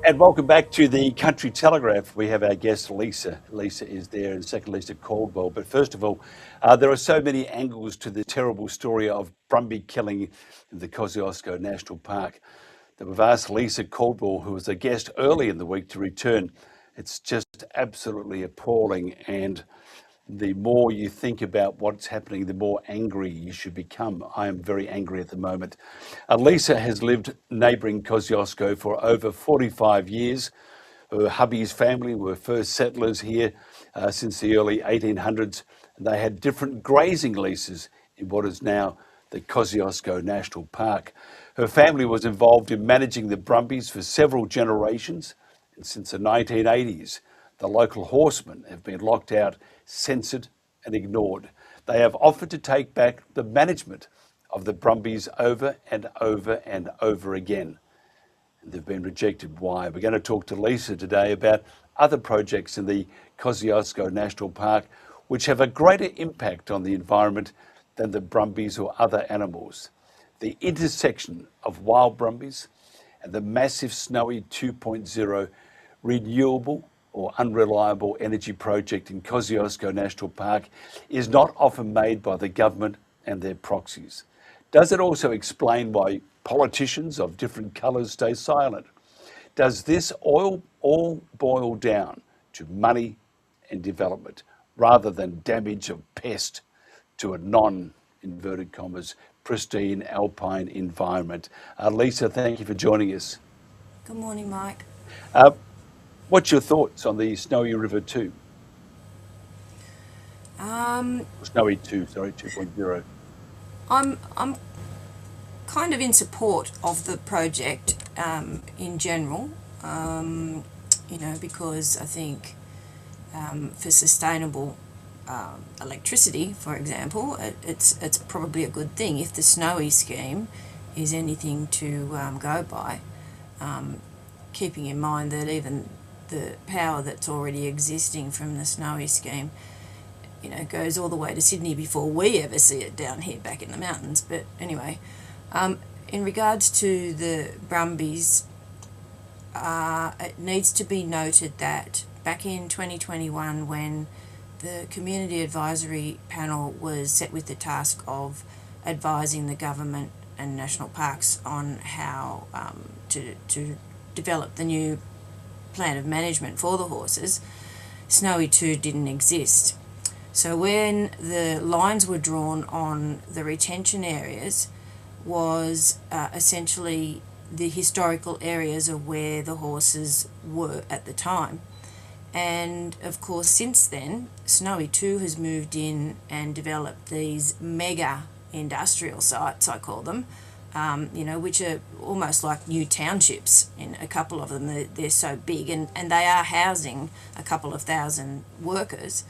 And welcome back to the Country Telegraph. We have our guest, Leisa. Leisa is there, and second Leisa Caldwell. But first of all, there are so many angles to the terrible story of Brumby killing in the Kosciusko National Park that we've asked Leisa Caldwell, who was a guest early in the week, to return. It's just absolutely appalling, and the more you think about what's happening, the more angry you should become. I am very angry at the moment. Leisa has lived neighbouring Kosciusko for over 45 years. Her hubby's family were first settlers here since the early 1800s. They had different grazing leases in what is now the Kosciusko National Park. Her family was involved in managing the brumbies for several generations, and since the 1980s, the local horsemen have been locked out, censored and ignored. They have offered to take back the management of the brumbies over and over and over again. And they've been rejected. Why? We're going to talk to Leisa today about other projects in the Kosciusko National Park which have a greater impact on the environment than the brumbies or other animals. The intersection of wild brumbies and the massive snowy 2.0 renewable or unreliable energy project in Kosciusko National Park is not often made by the government and their proxies. Does it also explain why politicians of different colours stay silent? Does this all boil down to money and development rather than damage of pest to a non-inverted commas pristine alpine environment? Leisa, thank you for joining us. Good morning, Mike. What's your thoughts on the Snowy River 2? Snowy 2, sorry, 2.0. I'm kind of in support of the project in general, because I think for sustainable electricity, for example, it's probably a good thing if the Snowy scheme is anything to go by, keeping in mind that even the power that's already existing from the Snowy scheme, goes all the way to Sydney before we ever see it down here back in the mountains. But anyway, in regards to the brumbies, it needs to be noted that back in 2021, when the Community Advisory Panel was set with the task of advising the government and national parks on how to develop the new plan of management for the horses, Snowy 2 didn't exist. So when the lines were drawn on the retention areas was essentially the historical areas of where the horses were at the time. And of course since then, Snowy 2 has moved in and developed these mega industrial sites, I call them, which are almost like new townships. In a couple of them, they're so big, and they are housing a couple of thousand workers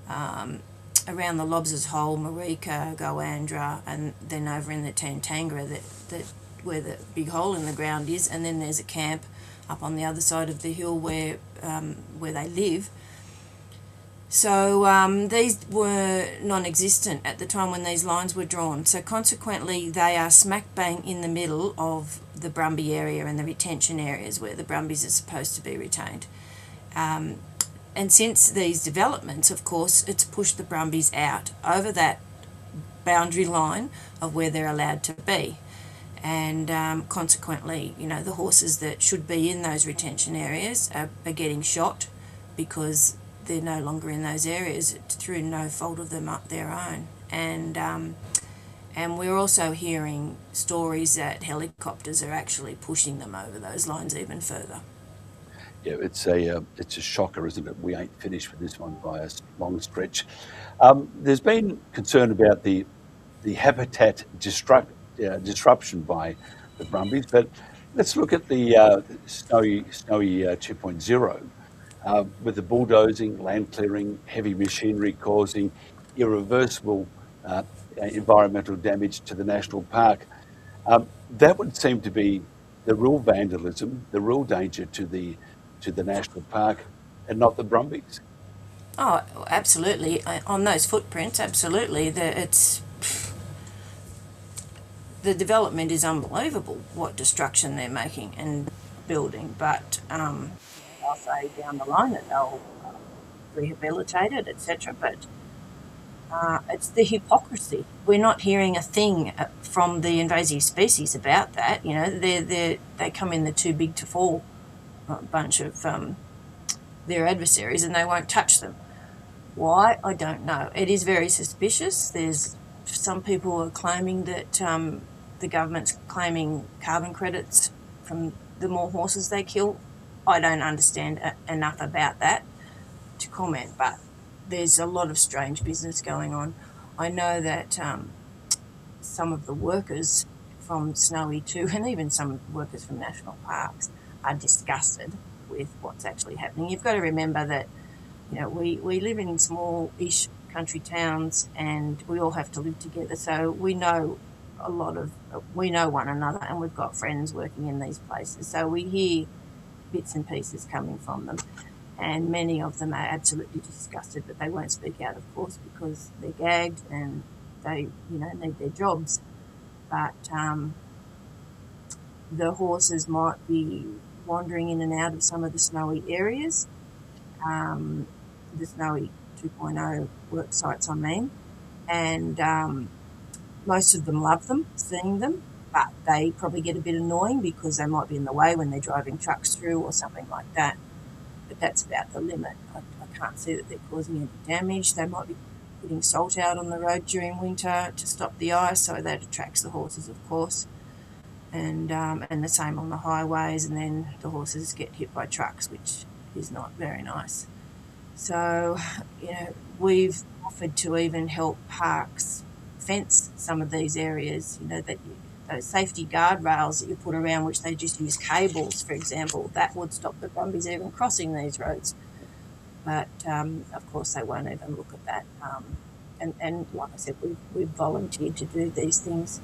around the Lobsers Hole, Marika, Goandra, and then over in the Tantangra, that where the big hole in the ground is, and then there's a camp up on the other side of the hill where they live. So these were non-existent at the time when these lines were drawn. So consequently, they are smack bang in the middle of the Brumby area and the retention areas where the Brumbies are supposed to be retained. And since these developments, of course, it's pushed the Brumbies out over that boundary line of where they're allowed to be. And consequently, the horses that should be in those retention areas are getting shot because they're no longer in those areas through no fault of their own. And we're also hearing stories that helicopters are actually pushing them over those lines even further. Yeah, it's a shocker, isn't it? We ain't finished with this one by a long stretch. There's been concern about the habitat disruption by the brumbies, but let's look at the Snowy 2.0. With the bulldozing, land clearing, heavy machinery causing irreversible environmental damage to the national park. That would seem to be the real vandalism, the real danger to the national park, and not the brumbies. Oh, absolutely. On those footprints, absolutely. The development is unbelievable, what destruction they're making. And building, but they'll say down the line that they'll rehabilitate it, etc. But it's the hypocrisy. We're not hearing a thing from the invasive species about that. You know, they come in the too big to fall bunch of their adversaries, and they won't touch them. Why? I don't know. It is very suspicious. There's some people are claiming that the government's claiming carbon credits from the more horses they kill. I don't understand enough about that to comment, but there's a lot of strange business going on. I know that some of the workers from Snowy 2 and even some workers from national parks are disgusted with what's actually happening. You've got to remember that, you know, we live in small-ish country towns and we all have to live together, so we know we know one another, and we've got friends working in these places, so we hear bits and pieces coming from them, and many of them are absolutely disgusted, but they won't speak out, of course, because they're gagged and they, you know, need their jobs. But the horses might be wandering in and out of some of the snowy areas, the Snowy 2.0 work sites, I mean, and most of them love them, seeing them, but they probably get a bit annoying because they might be in the way when they're driving trucks through or something like that. But that's about the limit. I can't see that they're causing any damage. They might be putting salt out on the road during winter to stop the ice, so that attracts the horses, of course. And the same on the highways, and then the horses get hit by trucks, which is not very nice. So, you know, we've offered to even help parks fence some of these areas, you know, those safety guardrails that you put around, which they just use cables, for example, that would stop the brumbies even crossing these roads. But, of course, they won't even look at that. And like I said, we've volunteered to do these things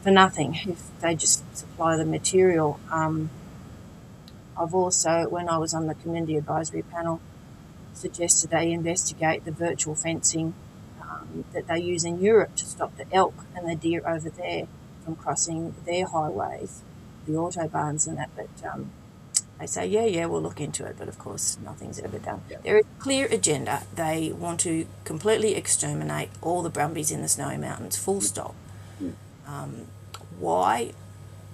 for nothing if they just supply the material. I've also, when I was on the community advisory panel, suggested they investigate the virtual fencing that they use in Europe to stop the elk and the deer over there from crossing their highways, the autobahns and that. But they say, yeah, we'll look into it. But, of course, nothing's ever done. Yeah. There is a clear agenda. They want to completely exterminate all the brumbies in the Snowy Mountains, full stop. Why?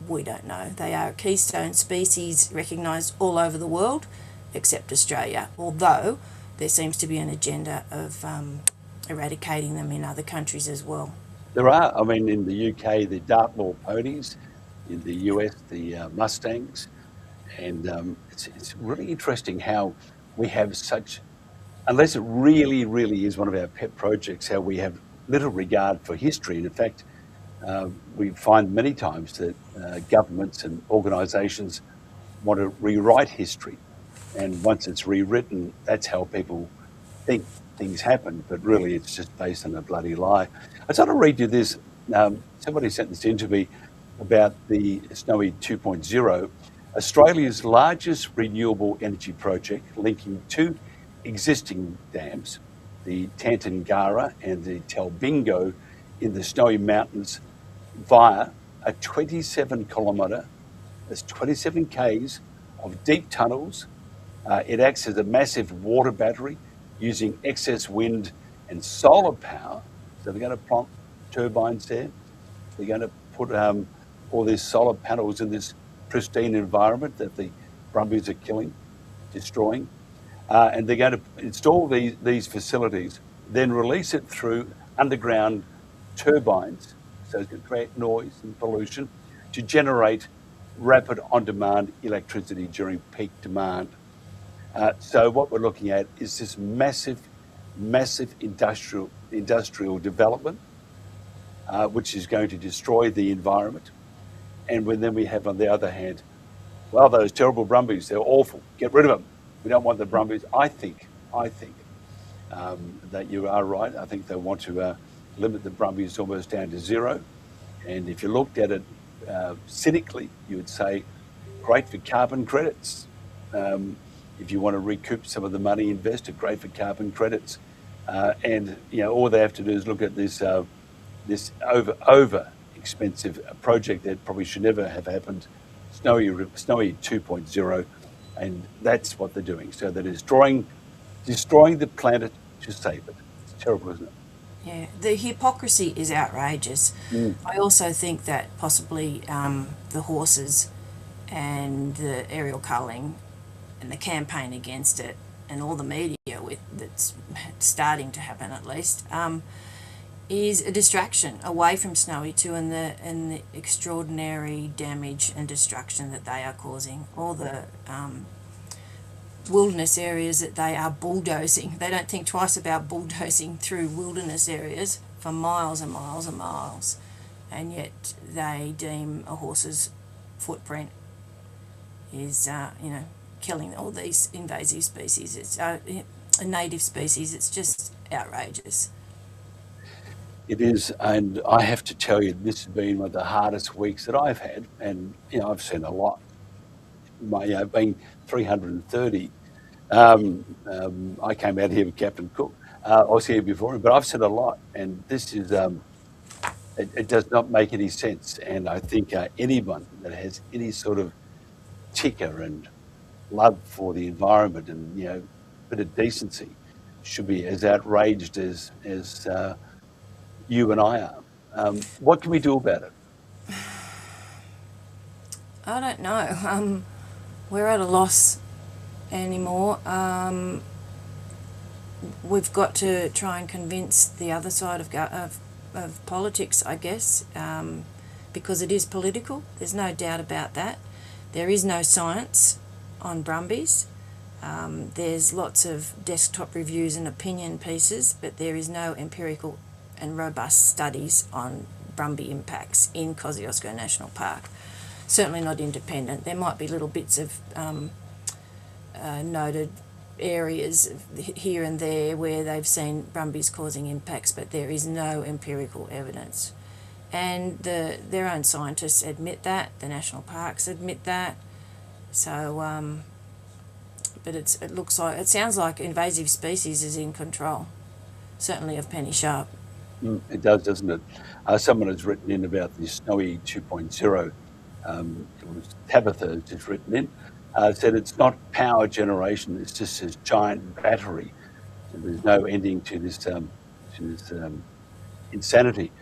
We don't know. They are a keystone species recognised all over the world except Australia, although there seems to be an agenda of eradicating them in other countries as well. There are. I mean, in the UK, the Dartmoor ponies, in the US, the Mustangs, and it's really interesting how we have such, unless it really, really is one of our pet projects, how we have little regard for history. And in fact, we find many times that governments and organisations want to rewrite history. And once it's rewritten, that's how people think things happen. But really, it's just based on a bloody lie. I just want to read you this. Somebody sent this in to me about the Snowy 2.0, Australia's largest renewable energy project linking two existing dams, the Tantangara and the Talbingo in the Snowy Mountains, via a 27-kilometre, that's 27 k's of deep tunnels. It acts as a massive water battery using excess wind and solar power. So they're going to plant turbines there. They're going to put all these solar panels in this pristine environment that the brumbies are killing, destroying. And they're going to install these facilities, then release it through underground turbines, so it's going to create noise and pollution, to generate rapid on-demand electricity during peak demand. So what we're looking at is this massive industrial development, which is going to destroy the environment. And then we have, on the other hand, well, those terrible brumbies, they're awful. Get rid of them. We don't want the brumbies. I think that you are right. I think they want to limit the brumbies almost down to zero. And if you looked at it cynically, you would say, great for carbon credits. If you want to recoup some of the money invested, great for carbon credits. And you know, all they have to do is look at this over expensive project that probably should never have happened, Snowy 2.0, and that's what they're doing. So that is destroying the planet to save it. It's terrible, isn't it? Yeah, the hypocrisy is outrageous. Mm. I also think that possibly the horses and the aerial culling and the campaign against it and all the media that's starting to happen at least is a distraction away from Snowy 2 and the extraordinary damage and destruction that they are causing. All the wilderness areas that they are bulldozing. They don't think twice about bulldozing through wilderness areas for miles and miles and miles, and yet they deem a horse's footprint is, killing all these invasive species. It's a native species. It's just outrageous. It is, and I have to tell you, this has been one of the hardest weeks that I've had, and I've seen a lot. Being 330, I came out here with Captain Cook. I was here before, but I've seen a lot, and this is it does not make any sense. And I think anyone that has any sort of ticker and love for the environment and bit of decency should be as outraged as you and I are. What can we do about it? I don't know. We're at a loss anymore. We've got to try and convince the other side of politics, I guess, because it is political. There's no doubt about that. There is no science on brumbies. There's lots of desktop reviews and opinion pieces, but there is no empirical and robust studies on brumby impacts in Kosciuszko National Park. Certainly not independent. There might be little bits of noted areas here and there where they've seen brumbies causing impacts, but there is no empirical evidence. And their own scientists admit that, the national parks admit that. So, but it sounds like invasive species is in control, certainly of penny sharp. It does, doesn't it? Someone has written in about the Snowy 2.0. It was Tabitha just written in. Said it's not power generation; it's just this giant battery. And there's no ending to this insanity.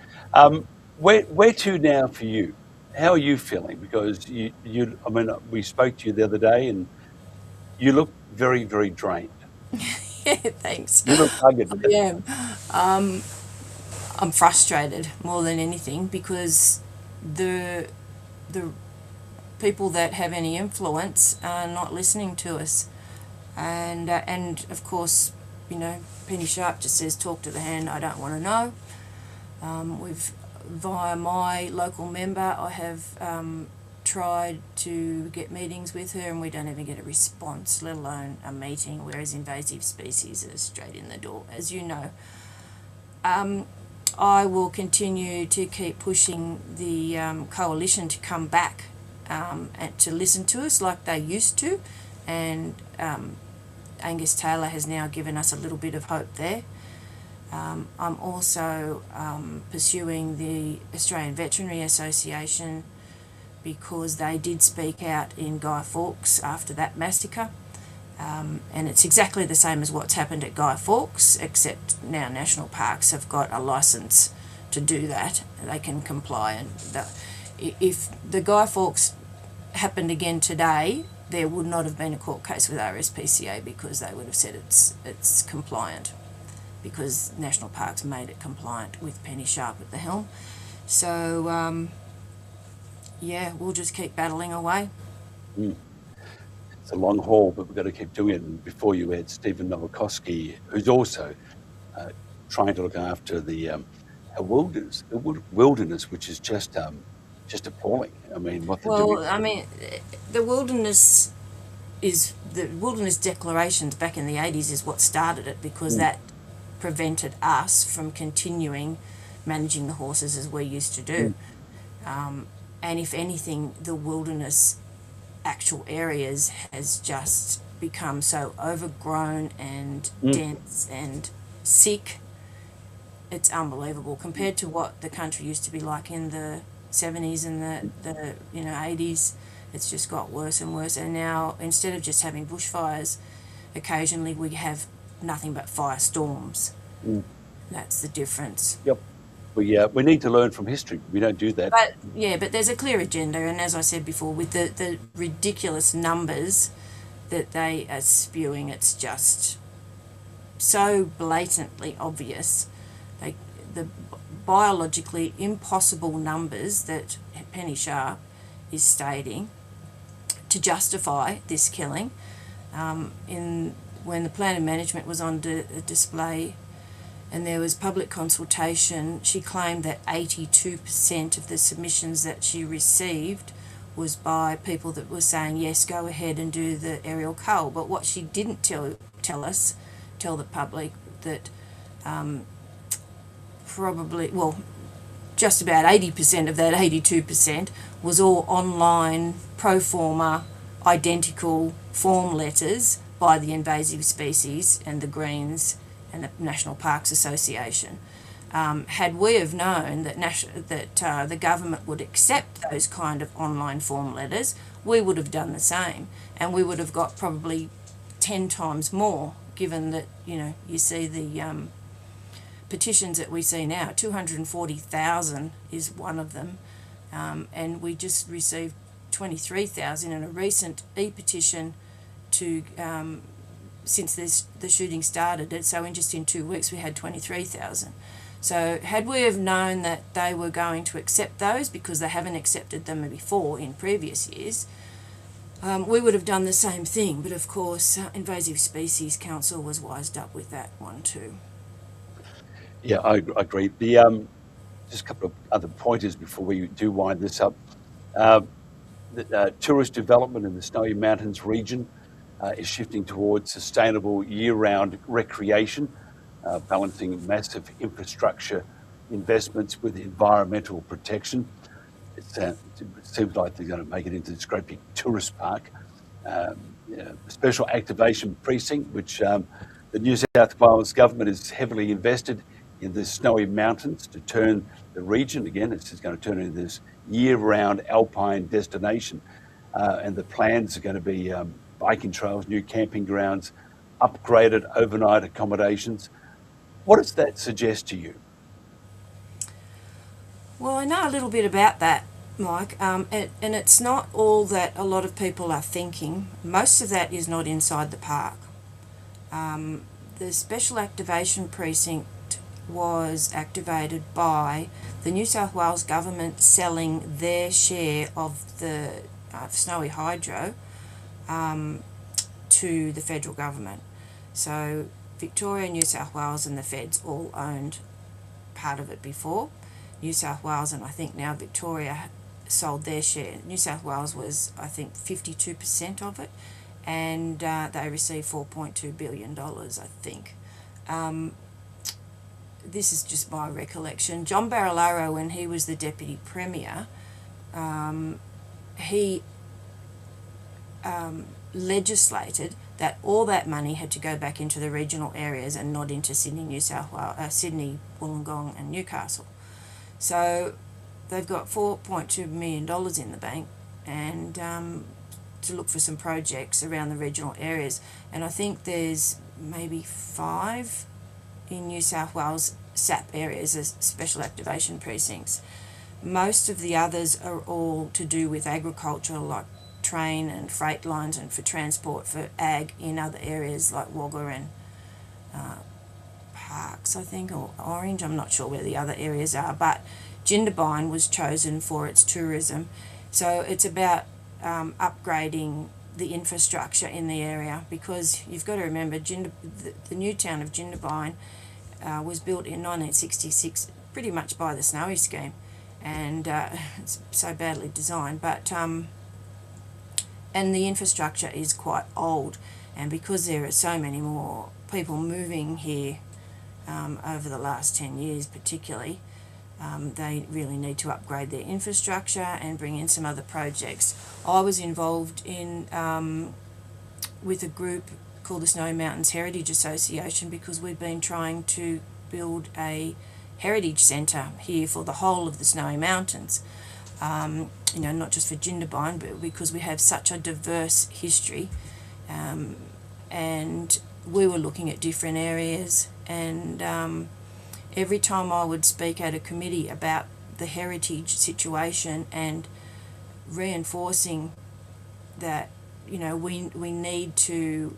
Where to now for you? How are you feeling? Because we spoke to you the other day, and you look very, very drained. Yeah, thanks. You look rugged. I am. I'm frustrated more than anything because the people that have any influence are not listening to us, and of course, Penny Sharp just says talk to the hand. I don't want to know. We've via my local member, I have tried to get meetings with her, and we don't even get a response, let alone a meeting. Whereas invasive species are straight in the door, as you know. I will continue to keep pushing the coalition to come back and to listen to us like they used to, and Angus Taylor has now given us a little bit of hope there. I'm also pursuing the Australian Veterinary Association because they did speak out in Guy Fawkes after that massacre. And it's exactly the same as what's happened at Guy Fawkes, except now national parks have got a licence to do that. They can comply. And if the Guy Fawkes happened again today, there would not have been a court case with RSPCA because they would have said it's compliant, because national parks made it compliant with Penny Sharp at the helm. So, we'll just keep battling away. It's a long haul, but we've got to keep doing it. And before you had Stephen Nowakowski, who's also trying to look after the wilderness, which is just appalling. I mean, what they're doing. Well, I mean, the wilderness declarations back in the 80s is what started it, because that prevented us from continuing managing the horses as we used to do. And if anything, the wilderness actual areas has just become so overgrown and dense and sick. It's unbelievable compared to what the country used to be like in the 70s and the 80s. It's just got worse and worse. And now, instead of just having bushfires, occasionally we have nothing but firestorms. Mm. That's the difference. Yep. We need to learn from history. We don't do that. But yeah, but there's a clear agenda, and as I said before, with the ridiculous numbers that they are spewing, it's just so blatantly obvious. The biologically impossible numbers that Penny Sharp is stating to justify this killing. When the plan of management was on display and there was public consultation, she claimed that 82% of the submissions that she received was by people that were saying, yes, go ahead and do the aerial cull. But what she didn't tell the public, that just about 80% of that 82% was all online pro forma identical form letters by the invasive species and the Greens and the National Parks Association. Had we have known that the government would accept those kind of online form letters, we would have done the same, and we would have got probably 10 times more, given that, you see the petitions that we see now. 240,000 is one of them, and we just received 23,000 in a recent e-petition to since the shooting started. So in just in 2 weeks we had 23,000. So had we have known that they were going to accept those, because they haven't accepted them before in previous years, we would have done the same thing. But of course, Invasive Species Council was wised up with that one too. Yeah, I agree. Just a couple of other pointers before we do wind this up. Tourist development in the Snowy Mountains region is shifting towards sustainable year-round recreation, balancing massive infrastructure investments with environmental protection. It seems like they're going to make it into this great big tourist park. A special activation precinct, which the New South Wales government is heavily invested in the Snowy Mountains to turn the region, again, it's just going to turn into this year-round alpine destination. And the plans are going to be biking trails, new camping grounds, upgraded overnight accommodations. What does that suggest to you? Well, I know a little bit about that, Mike, and it's not all that a lot of people are thinking. Most of that is not inside the park. The Special Activation Precinct was activated by the New South Wales government selling their share of the Snowy Hydro to the federal government. So Victoria, New South Wales and the feds all owned part of it before. New South Wales and I think now Victoria sold their share. New South Wales was, I think, 52% of it, and they received $4.2 billion, I think. This is just my recollection. John Barilaro, when he was the Deputy Premier, he legislated that all that money had to go back into the regional areas and not into Sydney, New South Wales, Sydney, Wollongong and Newcastle. So they've got $4.2 million in the bank, and to look for some projects around the regional areas. And I think there's maybe 5 in New South Wales SAP areas as special activation precincts. Most of the others are all to do with agriculture, like train and freight lines, and for transport for ag in other areas like Wagga and Parks, I think, or Orange. I'm not sure where the other areas are, but Jindabyne was chosen for its tourism. So it's about upgrading the infrastructure in the area, because you've got to remember the new town of Jindabyne was built in 1966 pretty much by the Snowy scheme, and it's so badly designed, but and the infrastructure is quite old, and because there are so many more people moving here over the last 10 years particularly, they really need to upgrade their infrastructure and bring in some other projects. I was involved in with a group called the Snowy Mountains Heritage Association, because we've been trying to build a heritage centre here for the whole of the Snowy Mountains. not just for Jindabyne, but because we have such a diverse history. And we were looking at different areas, and every time I would speak at a committee about the heritage situation and reinforcing that, we need to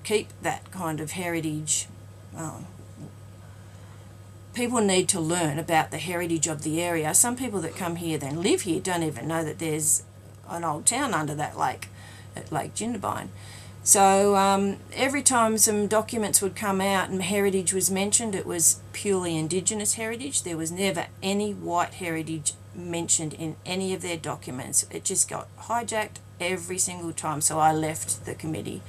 keep that kind of heritage. People need to learn about the heritage of the area. Some people that come here then live here don't even know that there's an old town under that lake, at Lake Jindabyne. So every time some documents would come out and heritage was mentioned, it was purely Indigenous heritage. There was never any white heritage mentioned in any of their documents. It just got hijacked every single time. So I left the committee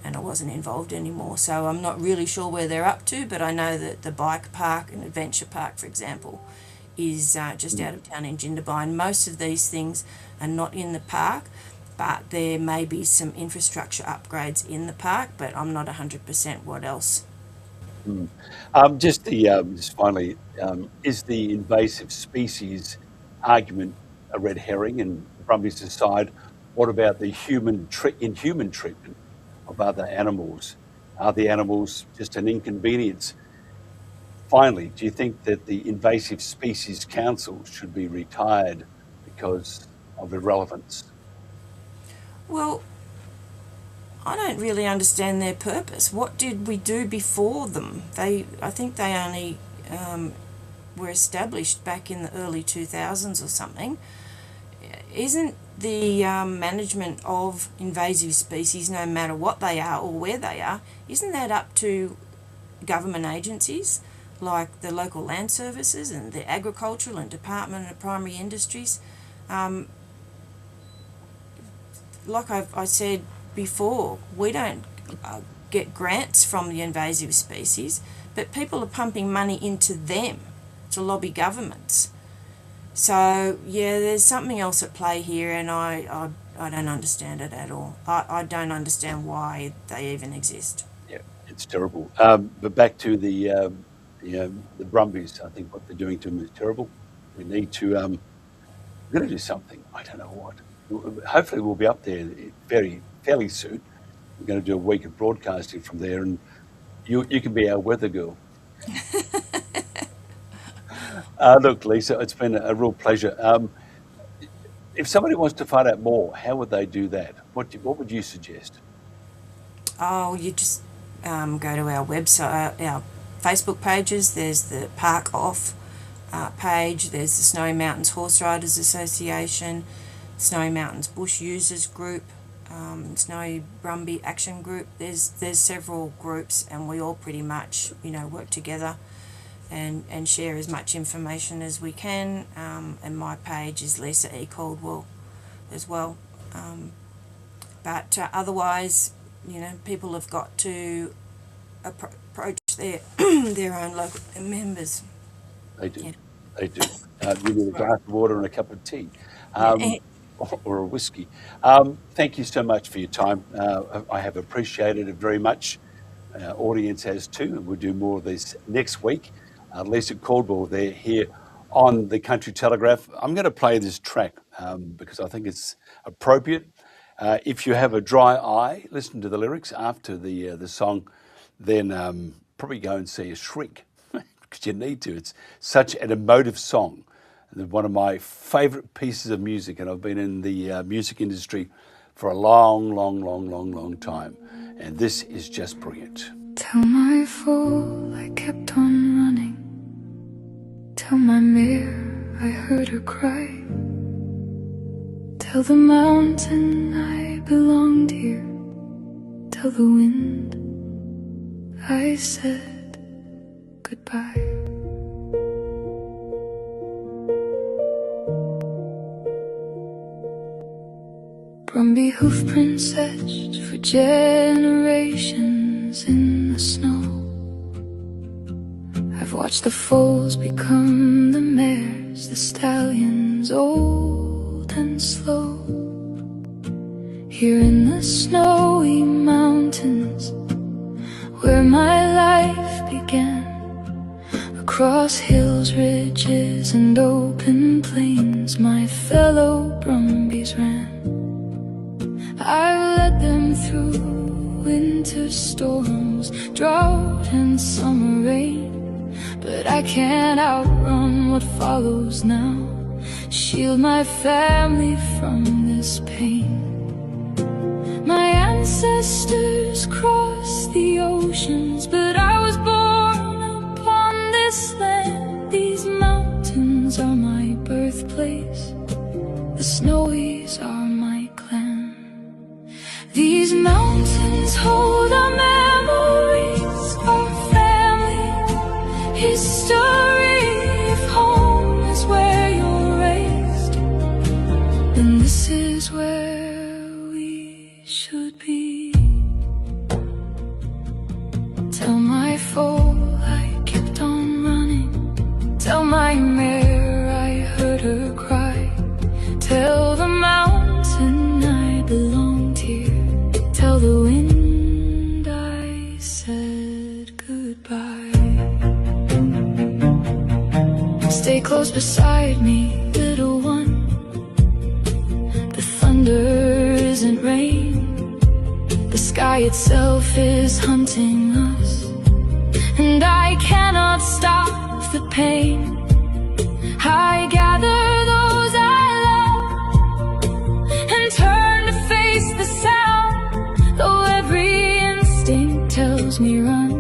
and I wasn't involved anymore. So I'm not really sure where they're up to, but I know that the bike park and adventure park, for example, is just out of town in Jindabyne. Most of these things are not in the park, but there may be some infrastructure upgrades in the park, but I'm not 100% what else. Just finally, is the invasive species argument a red herring? And Brumbies decide, what about the inhuman treatment of other animals? Are the animals just an inconvenience? Finally, do you think that the Invasive Species Council should be retired because of irrelevance? Well, I don't really understand their purpose. What did we do before them? I think they only were established back in the early 2000s or something. Isn't the management of invasive species, no matter what they are or where they are, isn't that up to government agencies like the local land services and the agricultural and Department of Primary Industries? Like I said before, we don't get grants from the invasive species, but people are pumping money into them to lobby governments. So, yeah, there's something else at play here, and I don't understand it at all. I don't understand why they even exist. Yeah, it's terrible. But back to the Brumbies, I think what they're doing to them is terrible. We need to, we're going to do something. I don't know what. Hopefully we'll be up there fairly soon. We're going to do a week of broadcasting from there, and you can be our weather girl. Look, Leisa, it's been a real pleasure. If somebody wants to find out more, how would they do that? What would you suggest? Oh, you just go to our website, our Facebook pages. There's the Park Off page. There's the Snowy Mountains Horse Riders Association, Snowy Mountains Bush Users Group, Snowy Brumby Action Group. There's several groups, and we all pretty much work together and share as much information as we can. And my page is Leisa Caldwell as well. But otherwise, people have got to approach their their own local members. They do. Yeah. They do. You need a glass of water and a cup of tea. Or a whiskey. Thank you so much for your time. I have appreciated it very much. Our audience has too, and we'll do more of this next week. Leisa Caldwell, they're here on the Country Telegraph. I'm going to play this track because I think it's appropriate. If you have a dry eye, listen to the lyrics after the song, then probably go and see a shrink because you need to. It's such an emotive song. One of my favourite pieces of music, and I've been in the music industry for a long time. And this is just brilliant. Tell my fool I kept on running. Tell my mare I heard her cry. Tell the mountain I belonged here. Tell the wind I said goodbye. Brumby hoof prints etched for generations in the snow. I've watched the foals become the mares, the stallions old and slow. Here in the snowy mountains, where my life began, across Across hills, ridges, and open plains, my fellow brumbies ran. I led them through winter storms, drought and summer rain, but I can't outrun what follows now. Shield my family from this pain. My ancestors crossed the oceans, but I was born upon this land. These mountains are my birthplace, the Snowies are my clan. These mountains hold our memories, our family history. If home is where you're raised, then this is where we should be. Tell my foal I kept on running. Tell my mare I heard her cry. Tell the mountain I belonged here. Tell the wind I said goodbye. Stay close beside me, little one. The thunder isn't rain, the sky itself is hunting us, and I cannot stop the pain. I gather those I love and turn to face the sound. Though every instinct tells me run,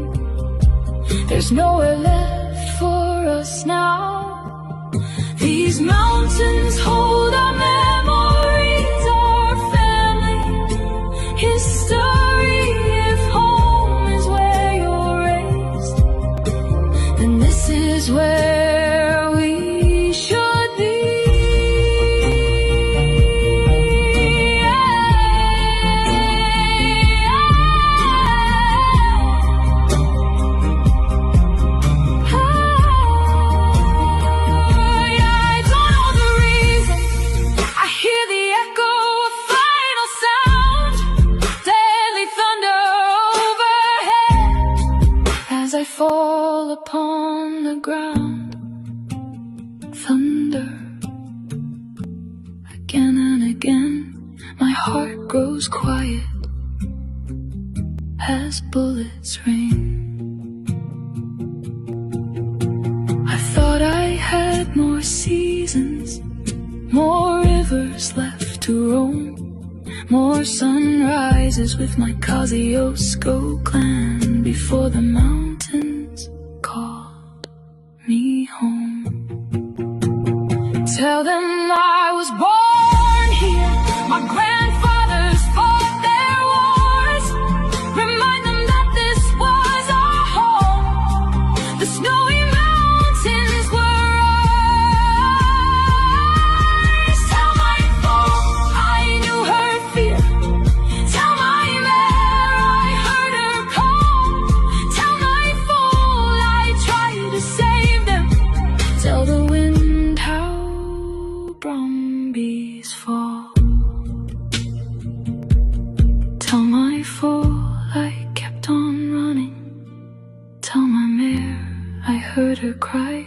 there's nowhere left for us now. These mountains hold our memories, our family history. If home is where you're raised, then this is where we should be. I fall upon the ground, thunder again and again. My heart grows quiet as bullets rain. I thought I had more seasons, more rivers left to roam, more sunrises with my Kosciuszko clan before the mountains called me home. Tell them I was born here, my grandfathers fought their wars. Remind them that this was our home, the snowy mountains were ours. Tell my foal I knew her fear. Tell my mare I heard her call. Tell my foal I tried to save them. Tell the wind how brumbies fall. Tell my foal I kept on running. Tell my mare I heard her cry.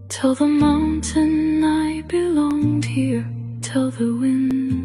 Tell the mountain I belonged here. Tell the wind